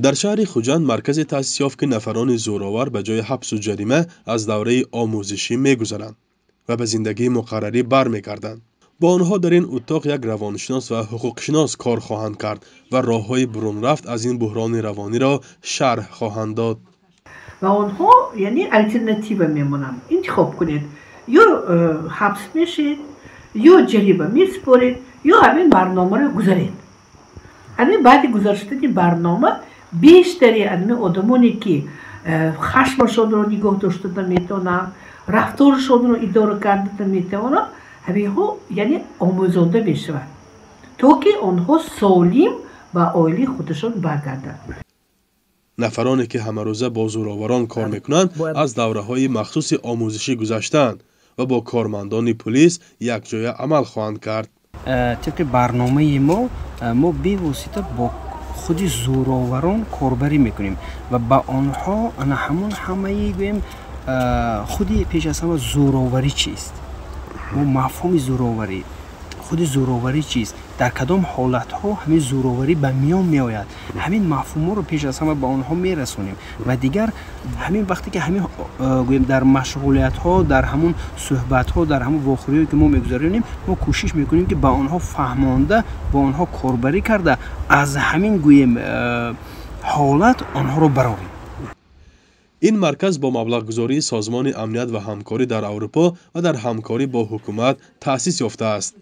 در شهر خوجند مرکز تأسیس یافت که نفران زورآور به جای حبس و جریمه از دوره آموزشی می‌گذرند و به زندگی مقرری برمیگردند. با آنها در این اتاق یک روانشناس و حقوقشناس کار خواهند کرد و راه‌های برون رفت از این بحران روانی را شرح خواهند داد. و آنها یعنی الटरनेटिव میمونن. انتخاب کنید. یا حبس میشید، یا جریمه میسپرید، یا همین برنامه رو گذارید. همین بعد گذاشتن برنامه بیشتری همین آدمانی که خشمشون رو نگاه داشتن میتونن، رفتارشون رو اداره کردن میتونن، همین ها یعنی آموزنده میشوند تا که آنها سالم به عائله خودشون برگردند. نفرانی که همه روزه با زورآوران کار میکنند از دوره‌های مخصوص آموزشی گذشتند و با کارمندان پلیس یک جای عمل خواهند کرد. طبق برنامه ما به واسطه با خود زورآوران کاربری میکنیم و با آنها همه گویم خودی پیش از همه زورآوری چیست؟ ما مفهوم زورآوری، خود زورآوری چیست؟ در کدام حالت ها همین زورآوری به میان می آید؟ همین مفهوم رو پیش از همه به آنها میرسونیم و دیگر همین وقتی که همین گویم در مشغولیت ها، در همون صحبت ها، در همون واخوری که ما میگذاریم، ما کوشش میکنیم که با آنها فهمانده، با آنها کاربری کرده از همین گویم حالت آنها رو برآوریم. این مرکز با مبلغ‌گذاری سازمان امنیت و همکاری در اروپا و در همکاری با حکومت تأسیس یافته است.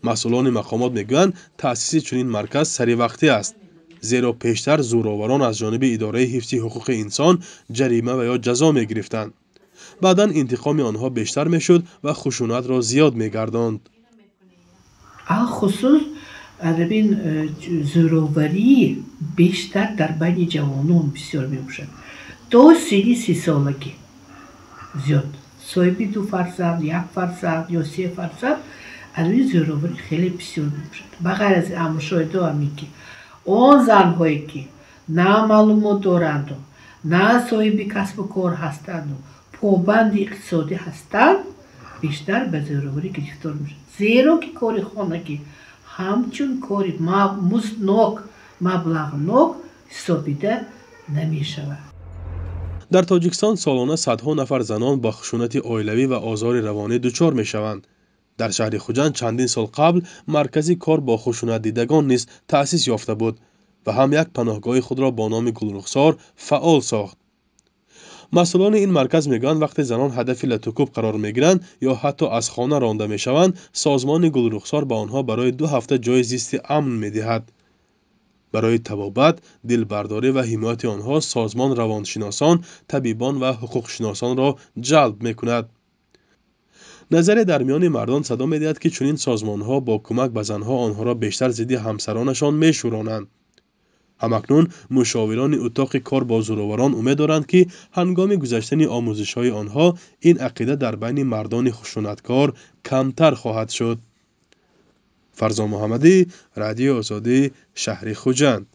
مسئولان مقامات میگویند تأسیس چنین مرکز سری وقتی است، زیرا پیشتر زورآوران از جانب اداره حفظ حقوق انسان جریمه و یا جزا میگرفتند. بعداً انتقام آنها بیشتر میشد و خشونت را زیاد میگرداند. خصوص ببین زورآوری بیشتر در بین جوانان بسیار میباشد. تا 30 سالگی زیاد صاحب 2 فرزند، 1 فرزند یا 3 فرزند از زورآوری خیلی بسیار میباشد. بغیر از مشاهده همی که آن زنهایی که نه معلومات دارند، نه صاحب کسب و کار هستند و پابند اقتصادی هستند، بیشتر به زورآوری گرفتار میشن. زیرا که کار خانگی همچون کاری مزدناک، مبلغناک حسابیده نمیشود. در تاجیکستان سالانه صدها نفر زنان با خشونت عائلوی و آزار روانی دچار میشوند. در شهر خوجند چندین سال قبل مرکزی کار با خشونت دیدگان نیز تأسیس یافته بود و هم یک پناهگاه خود را با نام گلرخسار فعال ساخت. مسئولان این مرکز میگویند وقتی زنان هدف لطوکوب قرار میگیرند یا حتی از خانه رانده میشوند، سازمان گلرخسار به آنها برای 2 هفته جای زیست امن میدهد. برای طبابت، دلبرداری و حمایت آنها سازمان روانشناسان، طبیبان و حقوقشناسان را جلب میکند. نظر در میان مردان صدا می‌دهد که چنین سازمان‌ها با کمک به زنها آنها را بیشتر ضد همسرانشان می‌شورانند. همکنون مشاوران اتاق کار با زورآوران امید دارند که هنگام گذشتن آموزش‌های آنها این عقیده در بین مردان خشونتکار کمتر خواهد شد. فرزان محمدی، رادیو آزادی، شهر خوجند.